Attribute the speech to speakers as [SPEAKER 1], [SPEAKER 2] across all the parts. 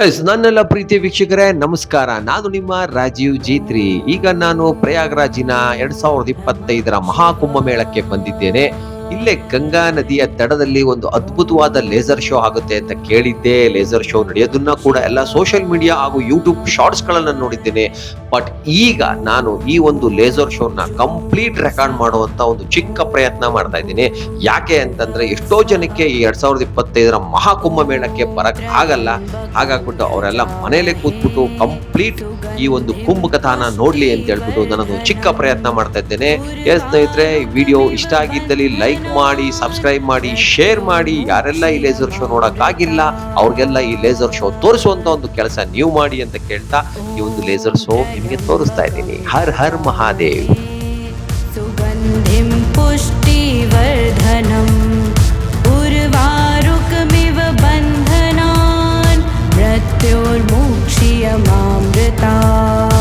[SPEAKER 1] S ನನ್ನೆಲ್ಲ ಪ್ರೀತಿಯ ವೀಕ್ಷಕರೇ ನಮಸ್ಕಾರ. ನಾನು ನಿಮ್ಮ ರಾಜೀವ್ ಜೇತ್ರಿ. ಈಗ ನಾನು ಪ್ರಯಾಗ್ರಾಜಿನ 2025ರ ಮಹಾಕುಂಭಮೇಳಕ್ಕೆ ಬಂದಿದ್ದೇನೆ. ಇಲ್ಲೇ ಗಂಗಾ ನದಿಯ ದಡದಲ್ಲಿ ಒಂದು ಅದ್ಭುತವಾದ ಲೇಸರ್ ಶೋ ಆಗುತ್ತೆ ಅಂತ ಕೇಳಿದ್ದೆ. ಲೇಸರ್ ಶೋ ನಡೆಯೋದನ್ನ ಕೂಡ ಎಲ್ಲ ಸೋಷಿಯಲ್ ಮೀಡಿಯಾ ಹಾಗೂ ಯೂಟ್ಯೂಬ್ ಶಾರ್ಟ್ಸ್ ಗಳನ್ನ ನೋಡಿದ್ದೇನೆ. ಬಟ್ ಈಗ ನಾನು ಈ ಒಂದು ಲೇಸರ್ ಶೋನ ಕಂಪ್ಲೀಟ್ ರೆಕಾರ್ಡ್ ಮಾಡುವಂತ ಒಂದು ಚಿಕ್ಕ ಪ್ರಯತ್ನ ಮಾಡ್ತಾ ಇದ್ದೀನಿ. ಯಾಕೆ ಅಂತಂದ್ರೆ ಎಷ್ಟೋ ಜನಕ್ಕೆ ಈ 2025ರ ಮಹಾಕುಂಭ ಮೇಳಕ್ಕೆ ಬರಕ್ ಆಗಲ್ಲ. ಹಾಗಾಗ್ಬಿಟ್ಟು ಅವರೆಲ್ಲ ಮನೇಲೆ ಕೂತ್ಬಿಟ್ಟು ಕಂಪ್ಲೀಟ್ ಈ ಒಂದು ಕುಂಭ ಕಥಾನ ನೋಡ್ಲಿ ಅಂತ ಹೇಳ್ಬಿಟ್ಟು ನಾನೊಂದು ಚಿಕ್ಕ ಪ್ರಯತ್ನ ಮಾಡ್ತಾ ಇದ್ದೇನೆ. ಸ್ನೇಹಿತರೆ, ಈ ವಿಡಿಯೋ ಇಷ್ಟ ಆಗಿದ್ದಲ್ಲಿ ಲೈಕ್ ಮಾಡಿ, ಸಬ್ಸ್ಕ್ರೈಬ್ ಮಾಡಿ, ಶೇರ್ ಮಾಡಿ. ಯಾರೆಲ್ಲ ಈ ಲೇಸರ್ ಶೋ ನೋಡಕ್ ಆಗಿಲ್ಲ ಅವ್ರಿಗೆಲ್ಲ ಈ ಲೇಸರ್ ಶೋ ತೋರಿಸುವಂತ ಒಂದು ಕೆಲಸ ನೀವು ಮಾಡಿ ಅಂತ ಕೇಳ್ತಾ ಈ ಒಂದು ಲೇಸರ್ ಶೋ ನಿಮಗೆ ತೋರಿಸ್ತಾ ಇದ್ದೀನಿ. ಹರ್ ಹರ್ ಮಹಾದೇವ್.
[SPEAKER 2] ಸುಗಂಧಿಂ ಪುಷ್ಟಿವರ್ಧನಂ ಉರ್ವಾರುಕಮಿವ ಬಂಧನಾನ್ ಮೃತ್ಯೋರ್ಮುಕ್ಷ್ಯಮಾಮೃತಾತ್.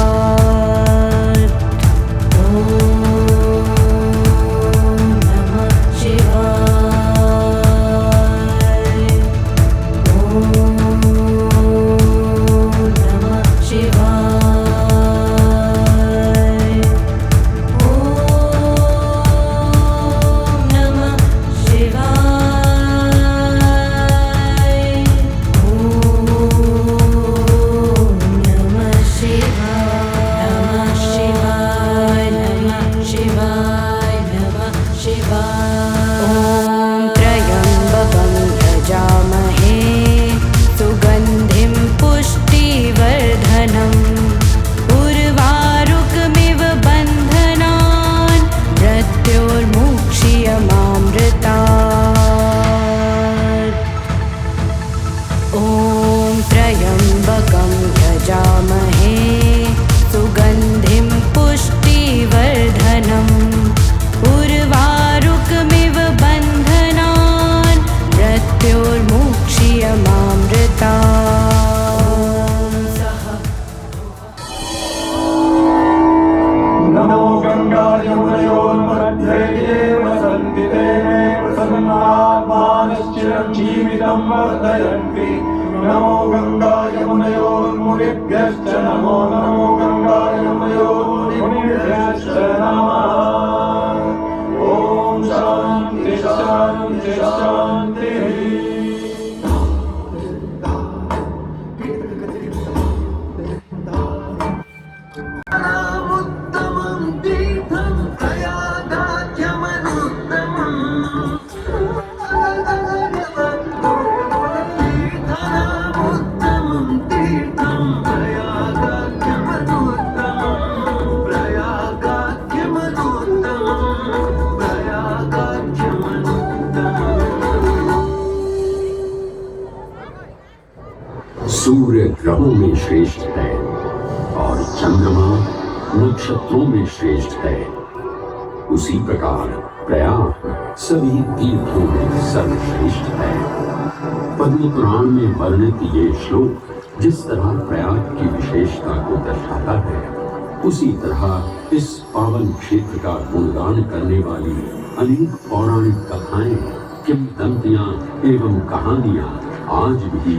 [SPEAKER 3] नमो गंगाय मुनयोर्मुनिभ्यश्च नमो नमो गंगाय मुनयोर्मुनिभ्यश्च नमः। ओम शांति शांति शांति।
[SPEAKER 4] सूर्य ग्रहों में श्रेष्ठ है और चंद्रमा नक्षत्रों में श्रेष्ठ है। उसी प्रकार प्रयाग सभी तीर्थों में सर्वश्रेष्ठ है। पद्म पुराण में वर्णित ये श्लोक जिस तरह प्रयाग की विशेषता को दर्शाता है, उसी तरह इस पावन क्षेत्र का गुणगान करने वाली अनेक पौराणिक कथाएं, किंवदंतियां एवं कहानियां आज भी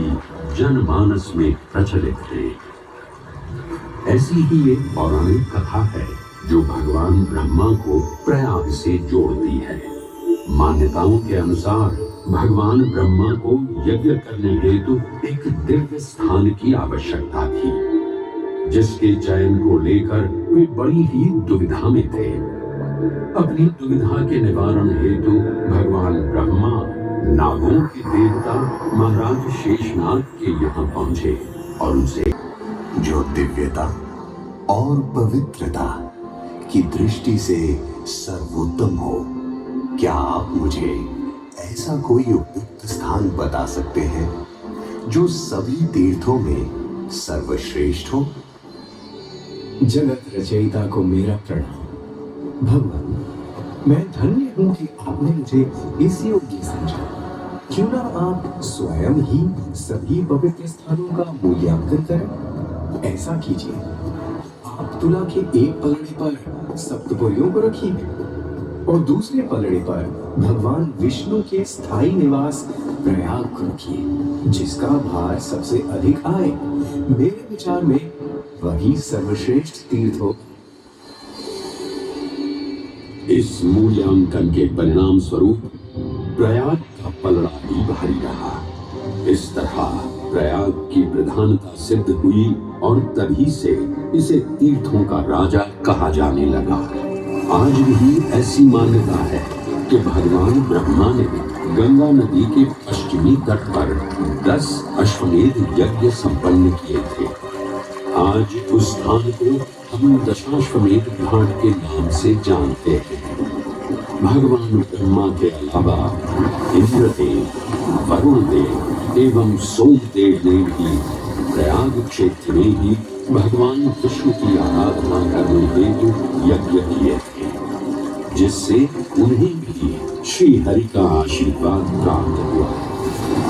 [SPEAKER 4] जनमानस में प्रचलित है। ऐसी ही एक पौराणिक कथा है जो भगवान ब्रह्मा को प्रयाग से जोड़ती है। मान्यताओं के अनुसार भगवान ब्रह्मा को यज्ञ करने हेतु एक दिव्य स्थान की आवश्यकता थी, जिसके चयन को लेकर वे बड़ी ही दुविधा में थे। अपनी दुविधा के निवारण हेतु भगवान ब्रह्मा नागों के देवता महाराज शेषनाग के यहाँ पहुंचे और उनसे
[SPEAKER 5] जो दिव्यता और पवित्रता की दृष्टि से सर्वोत्तम हो, क्या आप मुझे ऐसा कोई उपयुक्त स्थान बता सकते हैं जो सभी तीर्थों में सर्वश्रेष्ठ हो?
[SPEAKER 6] जगत रचयिता को मेरा प्रणाम। भगवान, मैं धन्य हूं कि आपने मुझे इस योग्य समझा। क्यों ना आप स्वयं ही सभी पवित्र स्थानों का मूल्यांकन करें। ऐसा कीजिए, आप तुला के एक पलड़े पर सप्तपुरियों को रखिए और दूसरे पलड़े पर भगवान विष्णु के स्थायी निवास प्रयाग को रखिए, जिसका भार सबसे अधिक आए। मेरे विचार में वही सर्वश्रेष्ठ तीर्थ हो।
[SPEAKER 4] इस मूल्यांकन के परिणाम स्वरूप प्रयाग का पलड़ा ही भारी रहा। इस तरह प्रयाग की प्रधानता सिद्ध हुई और तभी से इसे तीर्थों का राजा कहा जाने लगा। आज भी ऐसी मान्यता है कि भगवान ब्रह्मा ने गंगा नदी के पश्चिमी तट पर 10 अश्वमेध यज्ञ संपन्न किए थे। आज उस स्थान को हम दशाश्वमेध घाट के नाम से जानते हैं। भगवान ब्रह्मा के अलावा इंद्रदेव, वरुण देव एवं सोमदेव ने भी प्रयाग क्षेत्र में ही भगवान विष्णु की आराधना करने हेतु यज्ञ किए थे, जिससे उन्हें भी श्री हरि का आशीर्वाद प्राप्त हुआ।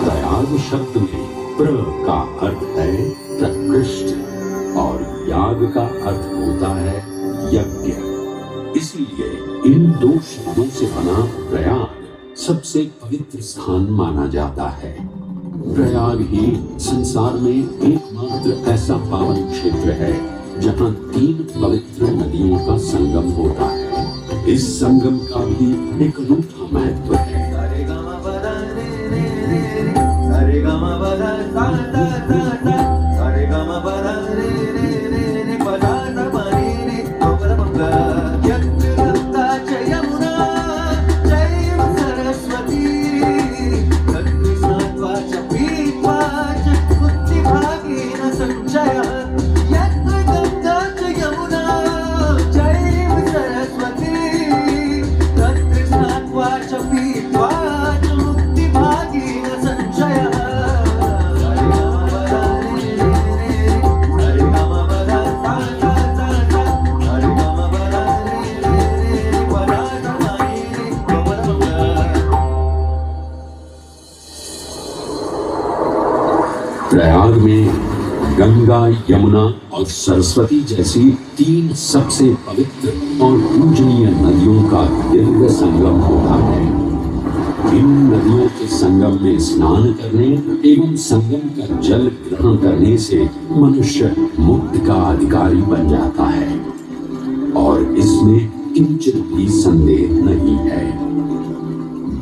[SPEAKER 4] प्रयाग शब्द में प्र का अर्थ है प्रकृष्ट और याग का अर्थ होता है यज्ञ। इसलिए इन दो शब्दों से बना प्रयाग सबसे पवित्र स्थान माना जाता है। प्रयाग ही संसार में एकमात्र ऐसा पावन क्षेत्र है जहां 3 पवित्र नदियों का संगम होता है। इस संगम का भी एक अनूठा महत्व है। प्रयाग में गंगा, यमुना और सरस्वती जैसी 3 सबसे पवित्र और पूजनीय नदियों का दिव्य संगम होता है। इन नदियों के संगम में स्नान करने एवं संगम का जल ग्रहण करने से मनुष्य मुक्ति का अधिकारी बन जाता है और इसमें किंचित भी संदेह नहीं है।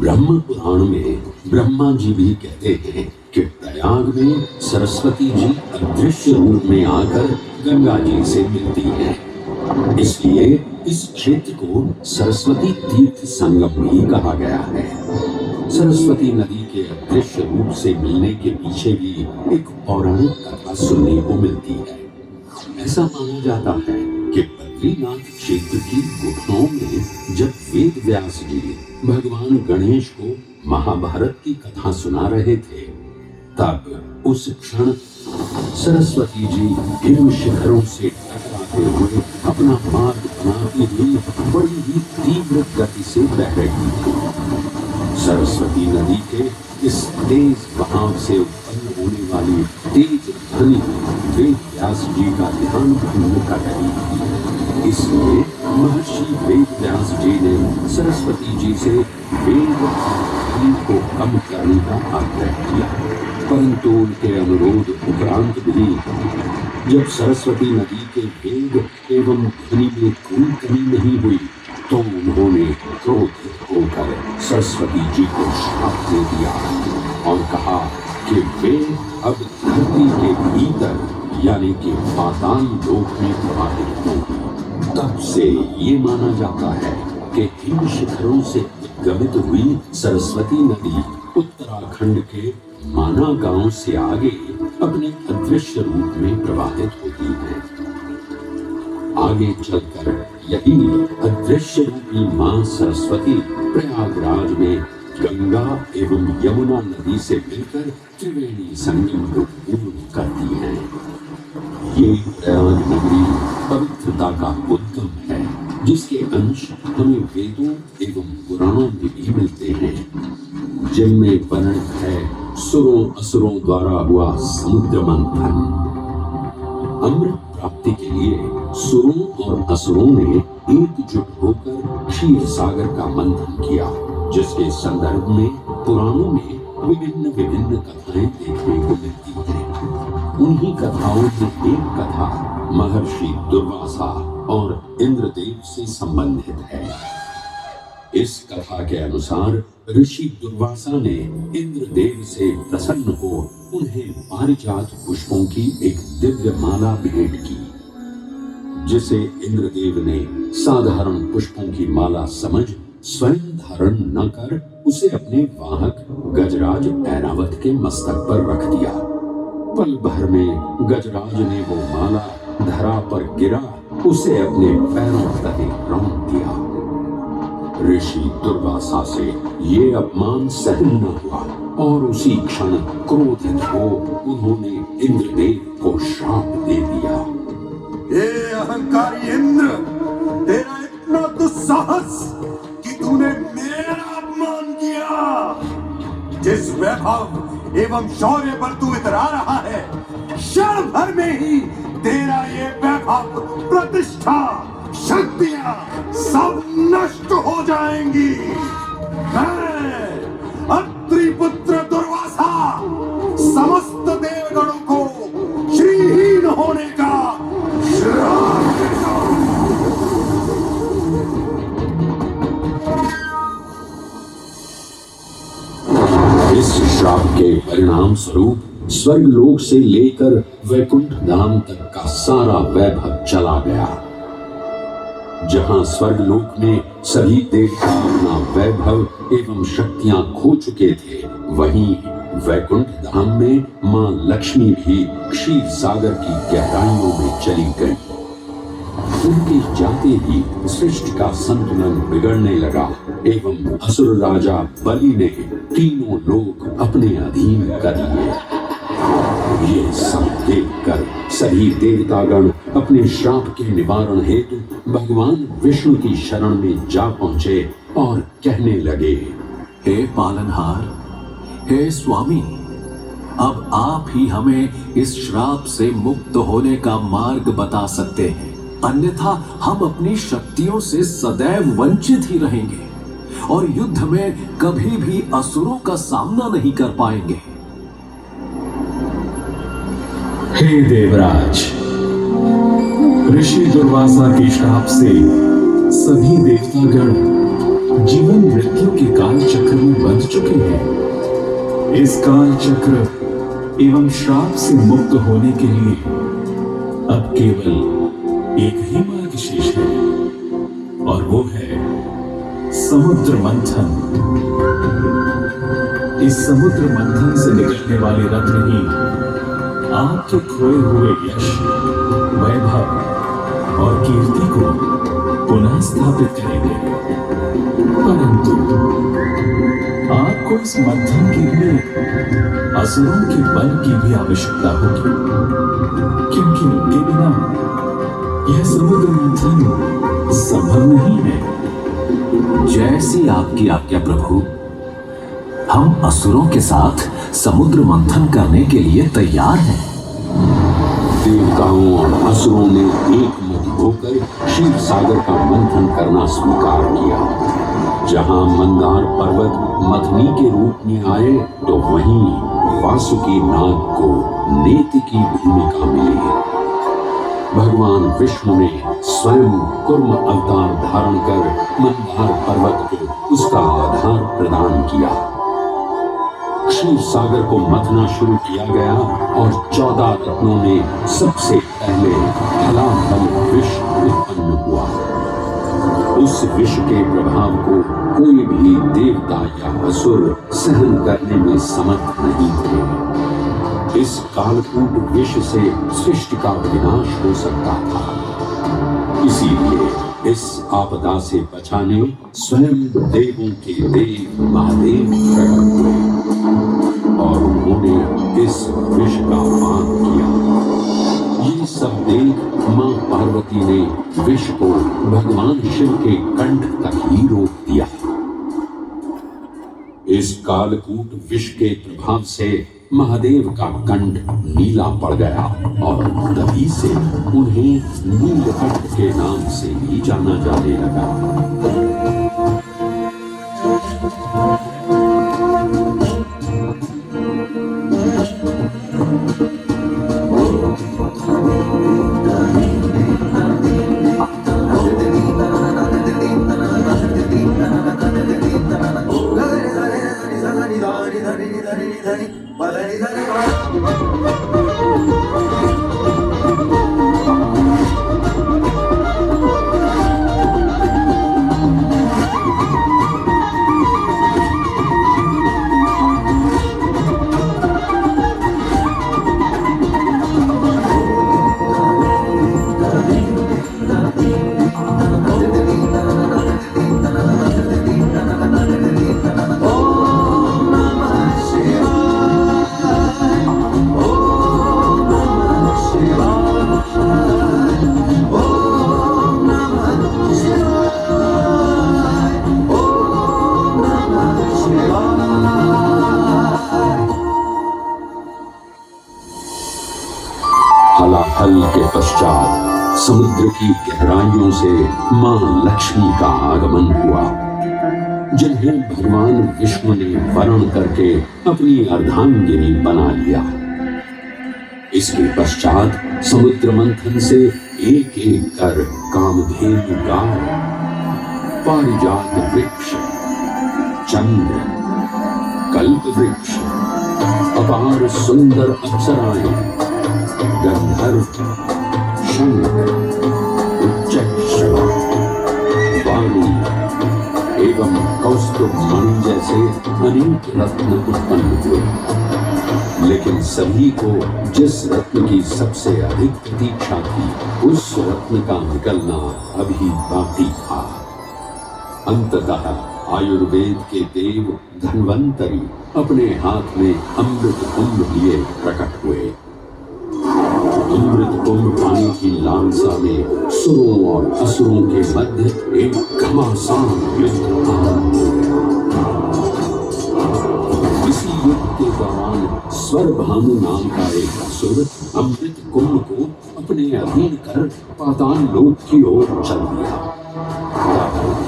[SPEAKER 4] ब्रह्म पुराण में ब्रह्मा जी भी कहते हैं कि प्रयाग में सरस्वती जी अदृश्य रूप में आकर गंगा जी से मिलती हैं। इसलिए इस क्षेत्र को सरस्वती तीर्थ संगम भी कहा गया है। सरस्वती नदी के अदृश्य रूप से मिलने के पीछे भी एक पौराणिक कथा सुनने को मिलती है। ऐसा माना जाता है कि बद्रीनाथ क्षेत्र की गुफाओं में जब वेद व्यास जी भगवान गणेश को महाभारत की कथा सुना रहे थे, तब उस क्षण सरस्वती जी हिम शिखरों से टकराते हुए अपना मार्ग बनाती हुई बड़ी ही तीव्र गति से बह रही थी। सरस्वती नदी के इस तेज बहाव से उत्पन्न होने वाली तेज ध्वनि वेद व्यास जी का ध्यान भंग कर रही थी। इसलिए महर्षि वेद व्यास जी ने सरस्वती जी से वेद ध्वनि को कम करने का आग्रह किया, परंतु उनके अनुरोध उपरांत भी जब सरस्वती नदी के वेग एवं ध्वनि में कोई कमी नहीं हुई, तो उन्होंने क्रोधित होकर सरस्वती जी को श्राप दे दिया और कहा कि वे अब धरती के भीतर यानी कि पाताल लोक में प्रवाहित होंगी। तब से ये माना जाता है कि हिम शिखरों से उद्गमित हुई सरस्वती नदी उत्तराखंड के माना गांव से आगे अपने अदृश्य रूप में प्रवाहित होती है। आगे चलकर यही अदृश्य रूपी मां सरस्वती प्रयागराज में गंगा एवं यमुना नदी से मिलकर त्रिवेणी संगम को पूर्ण करती है। ये प्रयाग नगरी पवित्रता का उद्गम है, जिसके अंश हमें वेदों एवं पुराणों में भी मिलते हैं, जिनमें वर्णित है सुरों असुरों द्वारा हुआ समुद्र मंथन। अमृत प्राप्ति के लिए सुरों और असुरों ने एकजुट होकर क्षीर सागर का मंथन किया, जिसके संदर्भ में पुराणों में विभिन्न विभिन्न कथाएं देखने को मिलती हैं। उन्हीं कथाओं में एक कथा महर्षि दुर्वासा और इंद्रदेव से संबंधित है। इस कथा के अनुसार ऋषि दुर्वासा ने इंद्रदेव से प्रसन्न हो उन्हें पारिजात पुष्पों की एक दिव्य माला भेंट की, जिसे इंद्रदेव ने साधारण पुष्पों की माला समझ स्वयं धारण न कर उसे अपने वाहक गजराज ऐरावत के मस्तक पर रख दिया। पल भर में गजराज ने वो माला धरा पर गिरा उसे अपने पैरों तले रौंद दिया। ऋषि दुर्वासा से ये अपमान सहन न हुआ और उसी क्षण क्रोधित हो उन्होंने इंद्रदेव को श्राप दे दिया।
[SPEAKER 5] ये अहंकारी इंद्र, तेरा इतना दुस्साहस कि तूने मेरा अपमान किया। जिस वैभव एवं शौर्य पर तू इतरा रहा है, क्षण भर में ही तेरा ये वैभव, प्रतिष्ठा, शक्तियां सब नष्ट हो जाएंगी। मैं अत्रि पुत्र दुर्वासा समस्त देवगणों को श्रीहीन होने का श्राप देता हूं।
[SPEAKER 4] इस श्राप के परिणाम स्वरूप स्वर्गलोक से लेकर वैकुंठ धाम तक का सारा वैभव चला गया। जहां स्वर्गलोक में सभी देवता अपना वैभव एवं शक्तियां खो चुके थे, वहीं वैकुंठ धाम में मां लक्ष्मी भी क्षीर सागर की गहराइयों में चली गई। उनके जाते ही सृष्टि का संतुलन बिगड़ने लगा एवं असुर राजा बलि ने तीनों लोक अपने अधीन कर लिए। ये सब देखकर सभी देवतागण अपने श्राप के निवारण हेतु भगवान विष्णु की शरण में जा पहुंचे और कहने लगे,
[SPEAKER 7] हे पालनहार, हे स्वामी, अब आप ही हमें इस श्राप से मुक्त होने का मार्ग बता सकते हैं, अन्यथा हम अपनी शक्तियों से सदैव वंचित ही रहेंगे और युद्ध में कभी भी असुरों का सामना नहीं कर पाएंगे।
[SPEAKER 6] हे देवराज, ऋषि दुर्वासा के श्राप से सभी देवतागण जीवन मृत्यु के काल चक्र में बंध चुके हैं। इस काल चक्र एवं श्राप से मुक्त होने के लिए अब केवल एक ही मार्ग शेष है और वो है समुद्र मंथन। इस समुद्र मंथन से निकलने वाले रत्न ही आपके खोए हुए यश, वैभव और कीर्ति को पुनः स्थापित करेंगे। परंतु आपको इस मंथन के लिए असुरों के बल की भी आवश्यकता होगी, क्योंकि उनके बिना यह समुद्र मंथन संभव नहीं है।
[SPEAKER 7] जैसी आपकी आज्ञा प्रभु, हम असुरों के साथ समुद्र मंथन करने के लिए तैयार हैं।
[SPEAKER 4] देवताओं और असुरों ने एकमुख होकर क्षीर सागर का मंथन करना स्वीकार किया। जहां मंदार पर्वत मथनी के रूप में आए, तो वहीं वासुकी नाग को नेति की भूमिका मिली। भगवान विष्णु ने स्वयं कूर्म अवतार धारण कर मंदार पर्वत को उसका आधार प्रदान किया। क्षीर सागर को मथना शुरू किया गया और 14 रत्नों में सबसे पहले हलाहल विष उत्पन्न हुआ। उस विष के प्रभाव को कोई भी देवता या असुर सहन करने में समर्थ नहीं थे। इस कालकूट विष से सृष्टि का विनाश हो सकता था। इसीलिए इस आपदा से बचाने स्वयं देवों के देव महादेव प्रकट हुए और उन्होंने इस विष का पान किया। ये सब देख मां पार्वती ने विष को भगवान शिव के कंठ तक ही रोक दिया। इस कालकूट विष के प्रभाव से महादेव का कंठ नीला पड़ गया और तभी से उन्हें नीलकंठ के नाम से भी जाना जाने लगा। हलाहल के पश्चात समुद्र की गहराइयों से मां लक्ष्मी का आगमन हुआ, जिन्हें भगवान विष्णु ने वरण करके अपनी अर्धांगिनी बना लिया। इसके पश्चात समुद्र मंथन से एक एक कर कामधेनु गाय, पारिजात वृक्ष, चंद्र, कल्प वृक्ष, अपार सुंदर अप्सराएं, गंधर्व, शंख, उच्चैश्रवा, वाणी एवं कौस्तुभमणि जैसे अनेक रत्न उत्पन्न हुए। लेकिन सभी को जिस रत्न की सबसे अधिक प्रतीक्षा थी, उस रत्न का निकलना अभी बाकी था। अंततः आयुर्वेद के देव धन्वंतरी अपने हाथ में अमृत कुंभ लिए प्रकट हुए। अमृत कुंभ पानी की लालसा में सुरों और असुरों के मध्य एक घमासान युद्ध आरंभ हो गया। इसी युद्ध के दौरान स्वरभानु नाम का एक असुर अमृत कुंभ को अपने अधीन कर पाताल लोक की ओर चल दिया।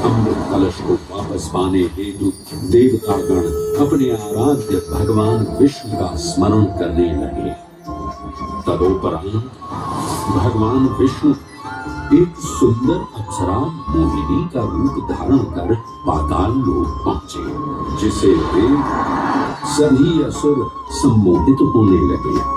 [SPEAKER 4] अमृत कलश को वापस पाने हेतु देवतागण अपने आराध्य भगवान विष्णु का स्मरण करने लगे। तदोपरांत भगवान विष्णु एक सुंदर अप्सरा मोहिनी का रूप धारण कर पाताल लोक पहुंचे, जिसे देख सभी असुर सम्मोहित होने लगे।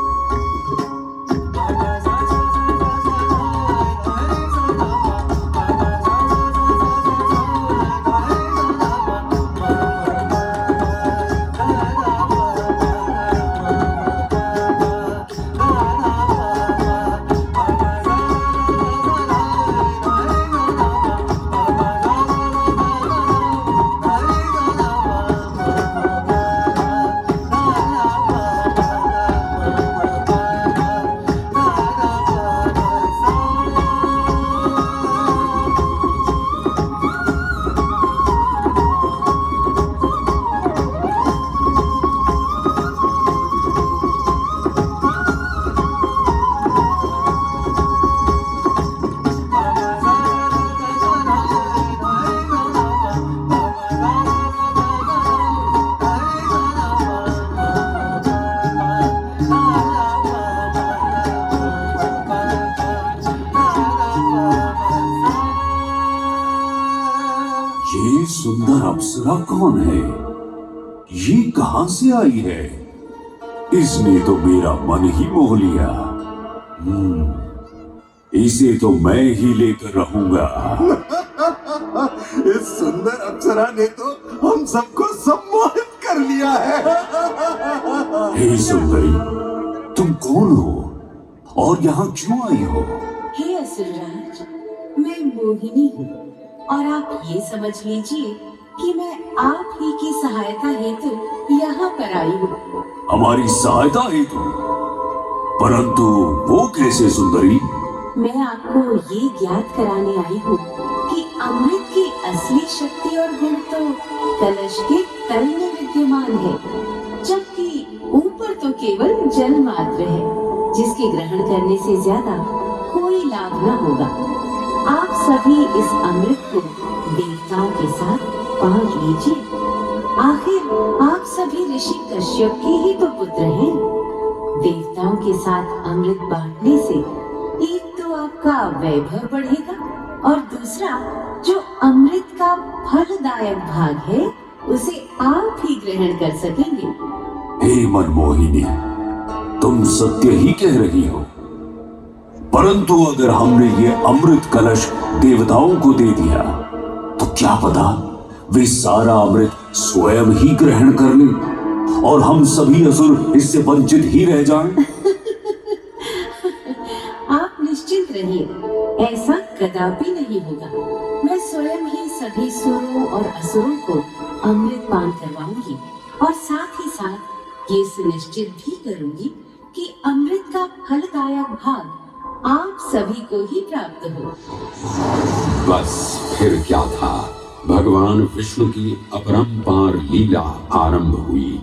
[SPEAKER 7] ये सुंदर अप्सरा कौन है? ये कहां से आई है? इसने तो मेरा मन ही मोह लिया। इसे तो मैं ही लेकर रहूंगा।
[SPEAKER 5] इस सुंदर अप्सरा ने तो हम सबको सम्मोहित कर लिया है।
[SPEAKER 7] हे सुंदरी, तुम कौन हो और यहाँ क्यों आई हो?
[SPEAKER 8] हे असुरराज, मैं मोहिनी हूँ और आप ये समझ लीजिए कि मैं आप ही की सहायता हेतु यहाँ पर आई हूँ।
[SPEAKER 7] हमारी सहायता हेतु? परंतु वो कैसे सुंदरी?
[SPEAKER 8] मैं आपको ये ज्ञात कराने आई हूँ कि अमृत की असली शक्ति और गुण तो कलश के तल में विद्यमान है, जबकि ऊपर तो तो केवल जल मात्र है, जिसके ग्रहण करने से ज्यादा कोई लाभ न होगा। आप सभी इस अमृत को देवताओं के साथ बांट लीजिए। आखिर आप सभी ऋषि कश्यप के ही तो पुत्र हैं। देवताओं के साथ अमृत बांटने से एक तो आपका वैभव बढ़ेगा और दूसरा जो अमृत का फलदायक भाग है उसे आप ही ग्रहण कर सकेंगे।
[SPEAKER 7] हे मनमोहिनी, तुम सत्य ही कह रही हो, परंतु अगर हमने ये अमृत कलश देवताओं को दे दिया तो क्या पता वे सारा अमृत स्वयं ही ग्रहण कर लें और हम सभी असुर इससे वंचित ही रह जाएं।
[SPEAKER 8] आप निश्चिंत रहिए, ऐसा कदापि नहीं होगा। मैं स्वयं ही सभी सुरों और असुरों को अमृत पान करवाऊंगी और साथ ही साथ ये सुनिश्चित भी करूंगी कि अमृत का फलदायक भाग आप सभी को ही प्राप्त हो।
[SPEAKER 4] बस फिर क्या था, भगवान विष्णु की अपरंपार लीला आरंभ हुई।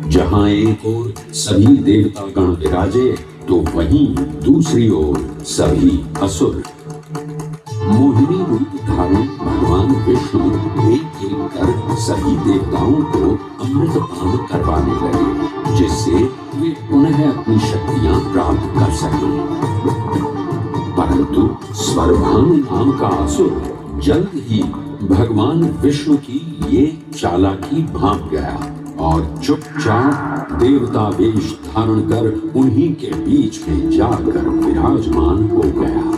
[SPEAKER 4] जहां एक ओर सभी देवता गण विराजे तो वहीं दूसरी ओर सभी असुर। मोहिनी रूप धारण भगवान विष्णु एक एक कर सभी देवताओं को अमृत पान करवाने लगे, जिससे वे पुनः अपनी शक्तियां प्राप्त कर सकें। परंतु स्वरभानु नाम का असुर जल्द ही भगवान विष्णु की ये चालाकी भांप गया और चुपचाप देवता वेश धारण कर उन्हीं के बीच में जाकर विराजमान हो गया।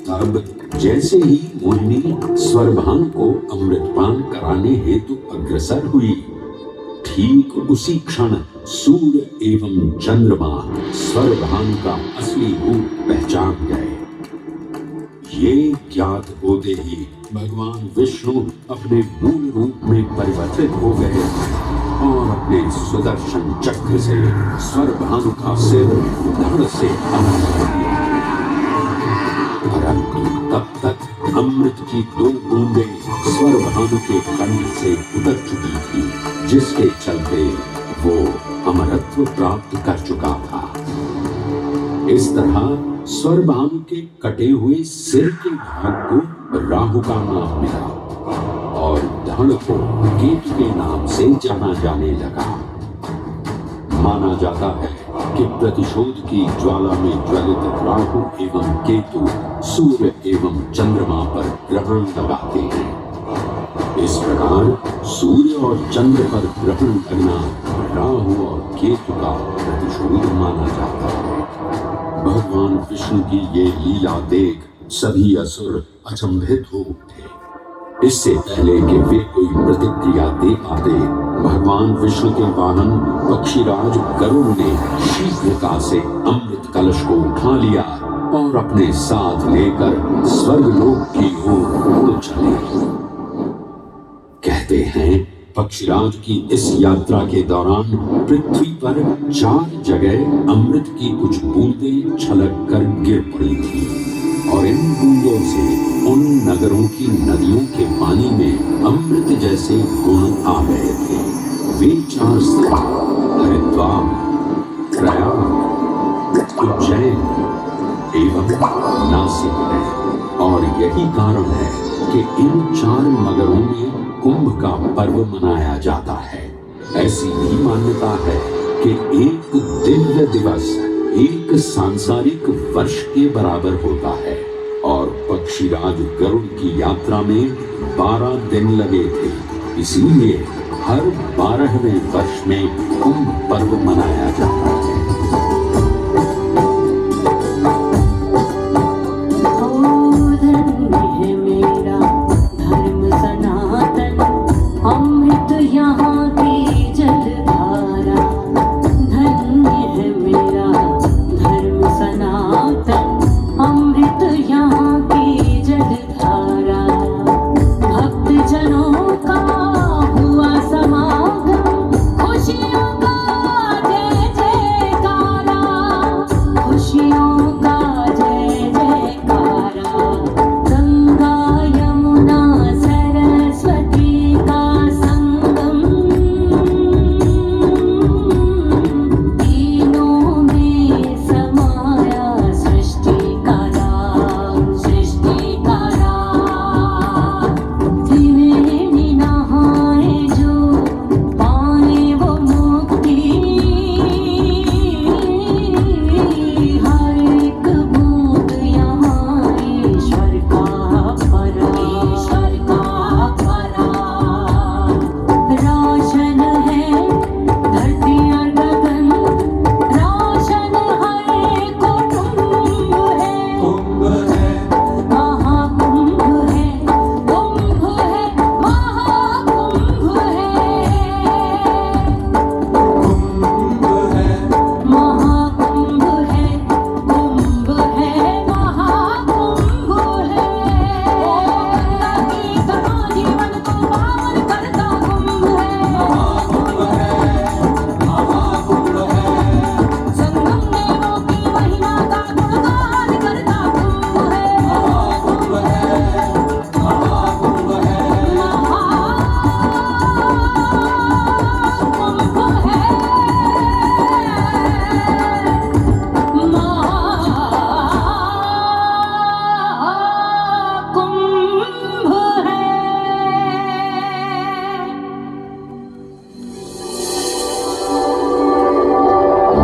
[SPEAKER 4] तब जैसे ही मोहिनी स्वरभानु को अमृतपान कराने हेतु अग्रसर हुई, ठीक उसी क्षण सूर्य एवं चंद्रमा स्वरभानु का असली रूप पहचान गए। ये ज्ञात होते ही भगवान विष्णु अपने मूल रूप में परिवर्तित हो गए और अपने सुदर्शन चक्र से स्वरभानु का सिर धड़ से अलग कर दिया। परंतु तब तक अमृत की 2 बूंदें स्वरभानु के कंठ से उतर चुकी थी, जिसके चलते वो अमरत्व प्राप्त कर चुका था। इस तरह स्वरभानु के कटे हुए सिर के भाग को राहु का नाम मिला और धड़ को केतु के नाम से जाना जाने लगा। माना जाता है कि प्रतिशोध की ज्वाला में ज्वलित राहु एवं केतु सूर्य एवं चंद्रमा पर ग्रहण लगाते हैं। इस प्रकार सूर्य और चंद्र पर ग्रहण लगना राहु और केतु का प्रतिशोध माना जाता है। भगवान विष्णु की ये लीला देख सभी असुर अचंभित हो उठे। इससे पहले कि वे कोई प्रतिक्रिया दे पाते, भगवान विष्णु के वाहन पक्षीराज गरुड़ ने शीघ्रता से अमृत कलश को उठा लिया और अपने साथ लेकर स्वर्गलोक की ओर उड़ चले। कहते हैं पक्षीराज की इस यात्रा के दौरान पृथ्वी पर 4 जगह अमृत की कुछ बूंदें छलक कर गिर पड़ी थी और इन बूंदों से उन नगरों की नदियों के पानी में अमृत जैसे गुण आ गए थे। वे 4 स्थान हरिद्वार, प्रयाग, उज्जैन एवं नासिक है और यही कारण है कि इन 4 नगरों में कुंभ का पर्व मनाया जाता है। ऐसी भी मान्यता है कि एक दिव्य दिवस एक सांसारिक वर्ष के बराबर होता है और पक्षीराज गरुड़ की यात्रा में 12 दिन लगे थे। इसीलिए हर 12वें वर्ष में कुंभ पर्व मनाया जाता है।
[SPEAKER 2] खुशियों का जय जय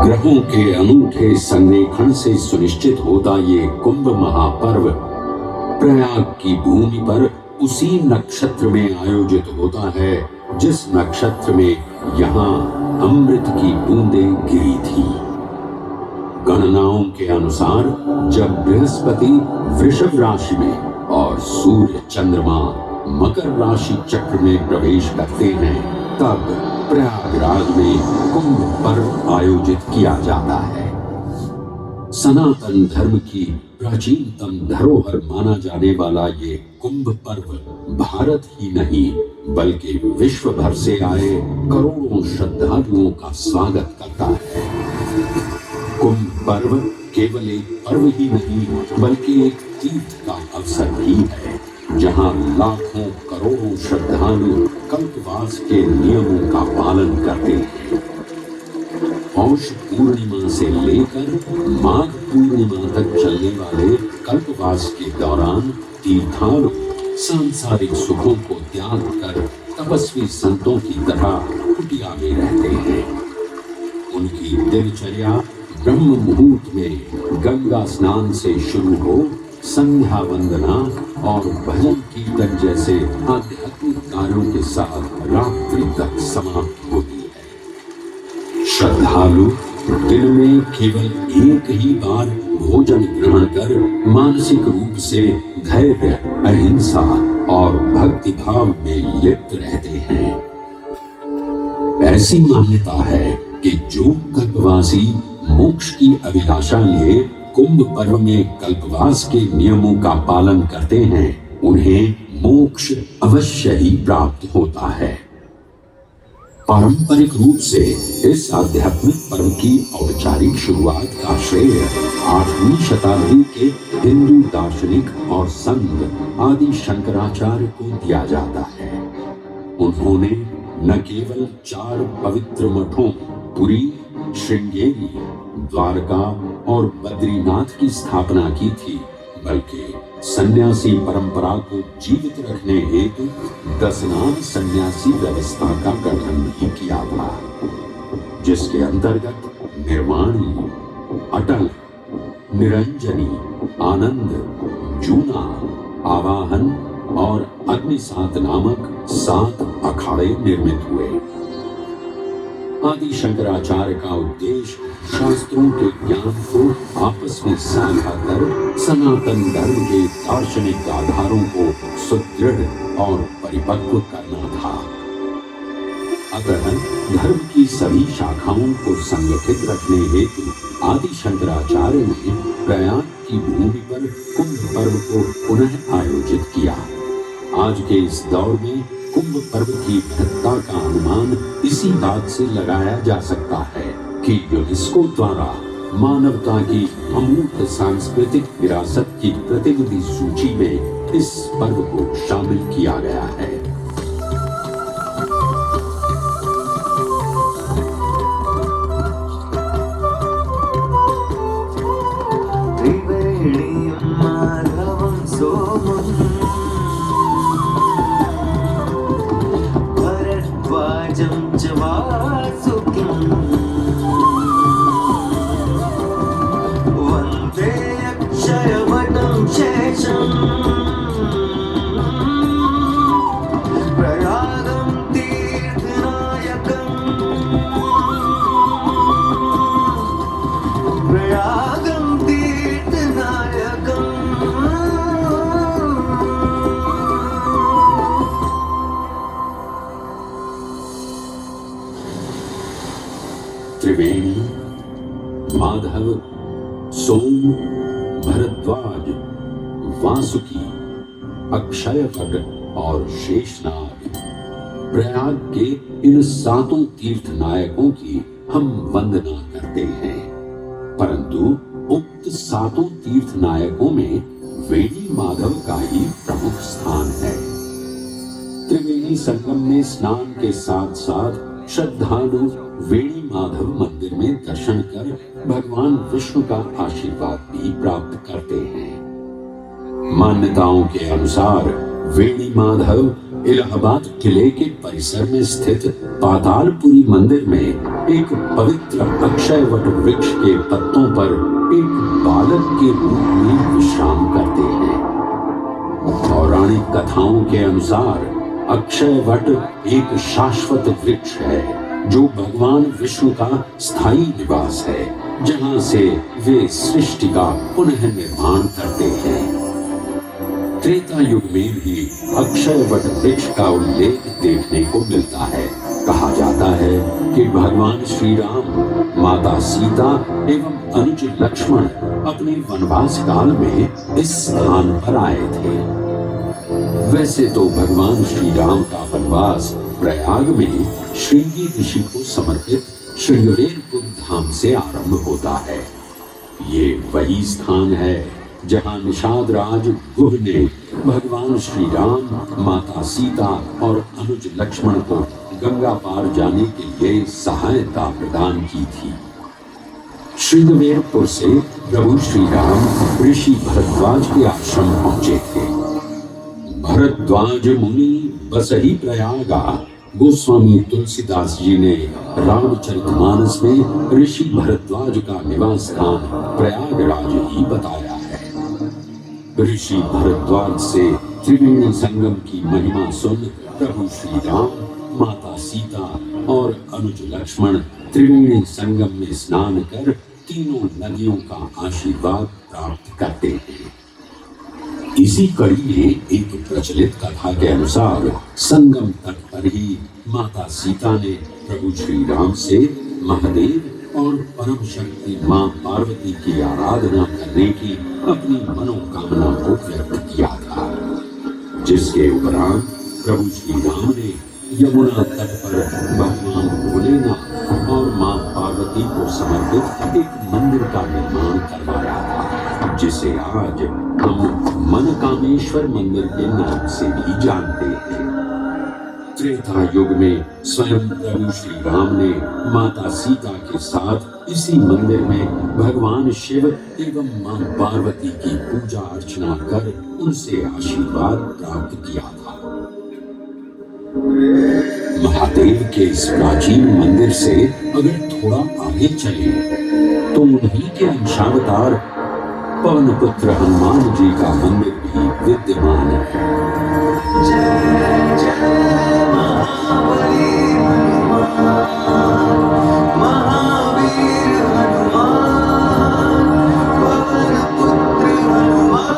[SPEAKER 4] ग्रहों के अनूठे संरेखण से सुनिश्चित होता ये कुंभ महापर्व प्रयाग की भूमि पर उसी नक्षत्र में आयोजित होता है जिस नक्षत्र में यहाँ अमृत की बूंदें गिरी थी। गणनाओं के अनुसार जब बृहस्पति वृषभ राशि में और सूर्य चंद्रमा मकर राशि चक्र में प्रवेश करते हैं तब प्रयागराज में कुंभ पर्व आयोजित किया जाता है। सनातन धर्म की प्राचीनतम धरोहर माना जाने वाला ये कुंभ पर्व भारत ही नहीं बल्कि विश्व भर से आए करोड़ों श्रद्धालुओं का स्वागत करता है। कुंभ पर्व केवल एक पर्व ही नहीं बल्कि एक तीर्थ का अवसर भी है जहां लाखों करोड़ों श्रद्धालु कल्पवास के नियमों का पालन करते हैं। पौष पूर्णिमा से लेकर माघ पूर्णिमा तक चलने वाले कल्पवास के दौरान तीर्थालु सांसारिक सुखों को त्याग कर तपस्वी संतों की तरह कुटिया में रहते हैं। उनकी दिनचर्या ब्रह्म मुहूर्त में गंगा स्नान से शुरू हो संध्या वंदना और भजन कीर्तन जैसे आध्यात्मिक कार्यों के साथ रात्रि तक समाप्त होती है। श्रद्धालु दिन में केवल एक ही बार भोजन ग्रहण कर मानसिक रूप से धैर्य, अहिंसा और भक्ति भाव में लिप्त रहते हैं। ऐसी मान्यता है कि जो कल्पवासी मोक्ष की अभिलाषा लिए कुंभ पर्व में कल्पवास के नियमों का पालन करते हैं उन्हें मोक्ष अवश्य ही प्राप्त होता है। पारंपरिक रूप से इस आध्यात्मिक पर्व की औपचारिक शुरुआत का श्रेय 8वीं शताब्दी के हिंदू दार्शनिक और संत आदि शंकराचार्य को दिया जाता है। उन्होंने न केवल 4 पवित्र मठों पुरी, श्रृंगेरी, द्वारका और बद्रीनाथ की स्थापना की थी बल्कि सन्यासी परंपरा को जीवित रखने हेतु 10 नाम सन्यासी व्यवस्था का गठन भी किया था जिसके अंतर्गत निर्वाणी, अटल, निरंजनी, आनंद, जूना, आवाहन और अग्निसात नामक 7 अखाड़े निर्मित हुए। आदि शंकराचार्य का उद्देश्य शास्त्रों के ज्ञान को आपस में साझा कर सनातन धर्म के दार्शनिक आधारों को सुदृढ़ और परिपक्व करना था। अतः धर्म की सभी शाखाओं को संगठित रखने हेतु आदि शंकराचार्य ने प्रयाग की भूमि पर कुंभ पर्व को पुनः आयोजित किया। आज के इस दौर में कुंभ पर्व की महत्ता का अनुमान इसी बात से लगाया जा सकता है कि यूनेस्को द्वारा मानवता की अमूल्य सांस्कृतिक विरासत की प्रतिनिधि सूची में इस पर्व को शामिल किया गया है।
[SPEAKER 3] वन्दे अक्षयवटं शेषम् प्रयागं तीर्थनायकम्
[SPEAKER 4] त्रिवेणी, माधव, सोम, भरद्वाज, वासुकी, अक्षयवट और शेषनाग, प्रयाग के इन 7 तीर्थ नायकों की हम वंदना करते हैं। परंतु उक्त 7 तीर्थ नायकों में वेणी माधव का ही प्रमुख स्थान है। त्रिवेणी संगम में स्नान के साथ साथ श्रद्धालु वेणी माधव मंदिर में दर्शन कर भगवान विष्णु का आशीर्वाद भी प्राप्त करते हैं। मान्यताओं के अनुसार वेणी माधव इलाहाबाद किले के परिसर में स्थित पातालपुरी मंदिर में एक पवित्र अक्षयवट वृक्ष के पत्तों पर एक बालक के रूप में विश्राम करते हैं। पौराणिक कथाओं के अनुसार अक्षयवट एक शाश्वत वृक्ष है जो भगवान विष्णु का स्थायी निवास है, जहां से वे सृष्टि का पुनः निर्माण करते हैं। त्रेता युग में भी अक्षयवट वृक्ष का उल्लेख देखने को मिलता है। कहा जाता है कि भगवान श्री राम, माता सीता एवं अनुज लक्ष्मण अपने वनवास काल में इस स्थान पर आए थे। वैसे तो भगवान श्री राम का वनवास प्रयाग में श्रृंगी ऋषि को समर्पित श्रृंगवेरपुर धाम से आरंभ होता है। ये वही स्थान है जहां निषाद राज गुह ने भगवान श्री राम, माता सीता और अनुज लक्ष्मण को गंगा पार जाने के लिए सहायता प्रदान की थी। श्रृंगवेरपुर से प्रभु श्री राम ऋषि भरद्वाज के आश्रम पहुंचे थे। भरद्वाज मुनि बसहि प्रयागा, गोस्वामी तुलसीदास जी ने रामचरितमानस में ऋषि भरद्वाज का निवास स्थान प्रयागराज ही बताया है। ऋषि भरद्वाज से त्रिवेणी संगम की महिमा सुन प्रभु श्री राम, माता सीता और अनुज लक्ष्मण त्रिवेणी संगम में स्नान कर तीनों नदियों का आशीर्वाद प्राप्त करते हैं। इसी कड़ी में एक प्रचलित कथा के अनुसार संगम तट पर ही माता सीता ने प्रभु श्री राम से महादेव और परम शक्ति मां पार्वती की आराधना करने की अपनी मनोकामना को व्यक्त किया था, जिसके उपरांत प्रभु श्री राम ने यमुना तट पर भगवान भोलेनाथ और मां पार्वती को समर्पित एक मंदिर का निर्माण करवाया था, जिसे आज हम मनकामेश्वर मंदिर के नाम से भी जानते हैं। त्रेता युग में स्वयं प्रभु श्री राम ने माता सीता के साथ इसी मंदिर में भगवान शिव एवं मां पार्वती की पूजा अर्चना कर उनसे आशीर्वाद प्राप्त किया था। महादेव के इस प्राचीन मंदिर से अगर थोड़ा आगे चले तो उन्हीं के अंशावतार पवन पुत्र हनुमान जी का मंदिर भी विद्यमान है।
[SPEAKER 3] जय जय महाबली हनुमान, महावीर हनुमान, पवन पुत्र हनुमान।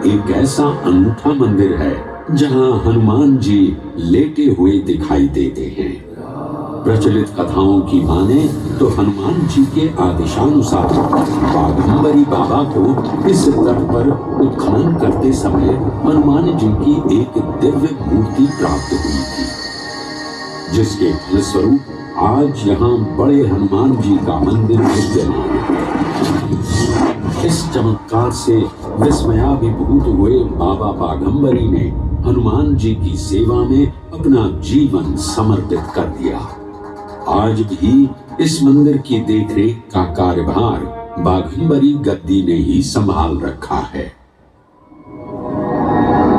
[SPEAKER 4] एक ऐसा अनूठा मंदिर है जहां हनुमान जी लेटे हुए दिखाई देते हैं। प्रचलित कथाओं की माने तो हनुमान जी के आदेशानुसार बाघंबरी बाबा को इस तट पर उत्खनन करते समय हनुमान जी की एक दिव्य मूर्ति प्राप्त हुई थी, जिसके फलस्वरूप आज यहाँ बड़े हनुमान जी का मंदिर विद्यमान है। इस चमत्कार से विस्मयाभिभूत हुए बाबा बाघंबरी ने हनुमान जी की सेवा में अपना जीवन समर्पित कर दिया। आज भी इस मंदिर की देखरेख का कार्यभार बाघंबरी गद्दी ने ही संभाल रखा है।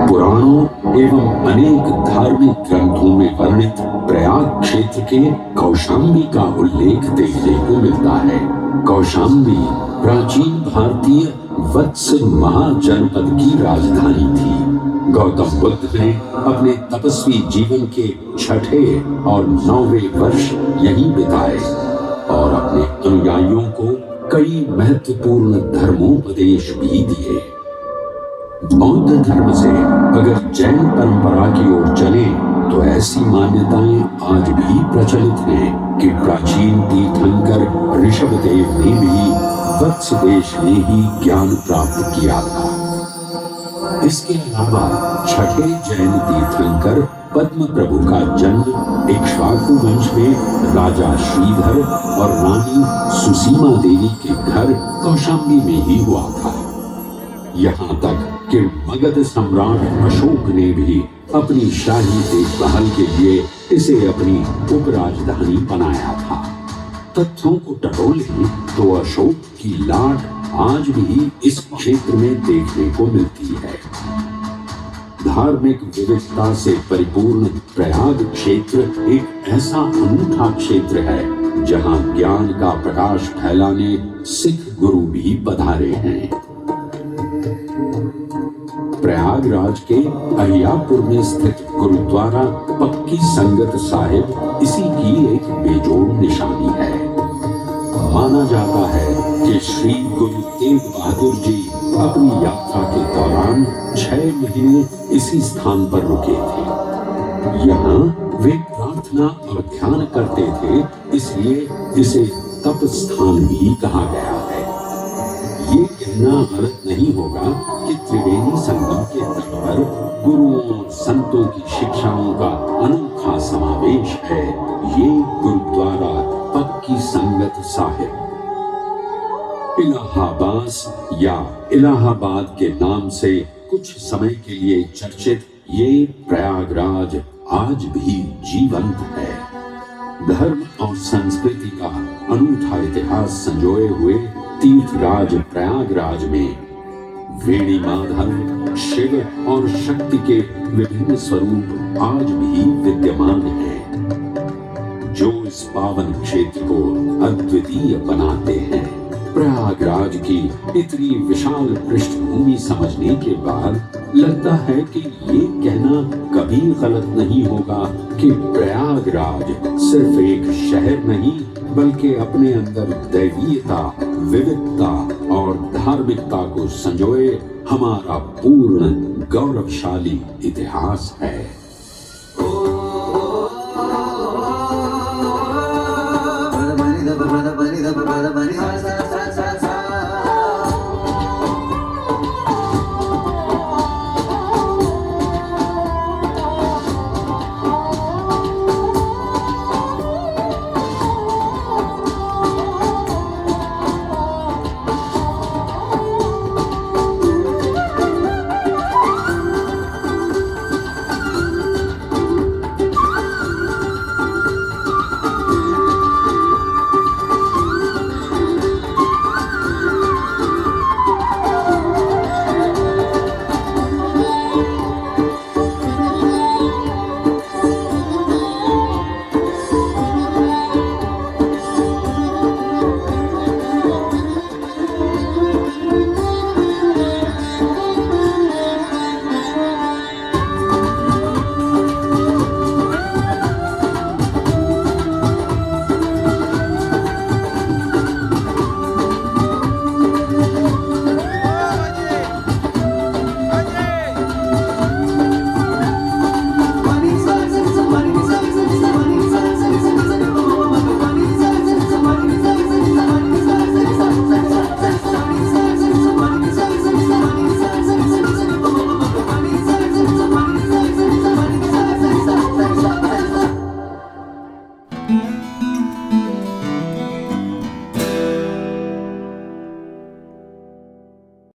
[SPEAKER 4] पुराणों एवं अनेक धार्मिक ग्रंथों में वर्णित प्रयाग क्षेत्र के कौशाम्बी का उल्लेख देखने को मिलता है। कौशाम्बी प्राचीन भारतीय वत्स महाजनपद की राजधानी थी। गौतम बुद्ध ने अपने तपस्वी जीवन के 6वें और 9वें वर्ष यहीं बिताए और अपने अनुयायियों को कई महत्वपूर्ण धर्मोपदेश भी दिए। बौद्ध धर्म से अगर जैन परंपरा की ओर चले तो ऐसी मान्यताएं आज भी प्रचलित हैं कि प्राचीन तीर्थंकर ऋषभदेव ने भी वत्स देश में ही ज्ञान प्राप्त किया था। इसके अलावा छठे जैन तीर्थंकर पद्म प्रभु का जन्म इक्ष्वाकु वंश में राजा श्रीधर और रानी सुसीमा देवी के घर कौशाम्बी में ही हुआ था। यहाँ तक कि मगध सम्राट अशोक ने भी अपनी शाही देखभाल के लिए इसे अपनी उपराजधानी बनाया था। तथ्यों को टटोलें तो अशोक की लाट आज भी इस क्षेत्र में देखने को मिलती है। धार्मिक विविधता से परिपूर्ण प्रयाग क्षेत्र एक ऐसा अनूठा क्षेत्र है जहां ज्ञान का प्रकाश फैलाने सिख गुरु भी पधारे हैं। प्रयागराज के अहियापुर में स्थित गुरुद्वारा पक्की संगत साहिब इसी की एक बेजोड़ निशानी है। माना जाता है कि श्री गुरु तेग बहादुर जी अपनी यात्रा के दौरान 6 महीने इसी स्थान पर रुके थे। यहाँ वे प्रार्थना और ध्यान करते थे, इसलिए इसे तप स्थान भी कहा गया है। ये कहना गलत नहीं होगा कि त्रिवेणी संगम के तट पर गुरुओं और संतों की शिक्षाओं का अनोखा समावेश है। ये गुरुद्वारा पक्की संगत साहिब इलाहाबाद या इलाहाबाद के नाम से कुछ समय के लिए चर्चित ये प्रयागराज आज भी जीवंत है। धर्म और संस्कृति का अनूठा इतिहास संजोए हुए तीर्थराज प्रयागराज में वेणी माधव, शिव और शक्ति के विभिन्न स्वरूप आज भी विद्यमान हैं, जो इस पावन क्षेत्र को अद्वितीय बनाते हैं। प्रयागराज की इतनी विशाल पृष्ठभूमि समझने के बाद लगता है कि ये कहना कभी गलत नहीं होगा कि प्रयागराज सिर्फ एक शहर नहीं बल्कि अपने अंदर दैवीयता, विविधता और धार्मिकता को संजोए हमारा पूर्ण गौरवशाली इतिहास है।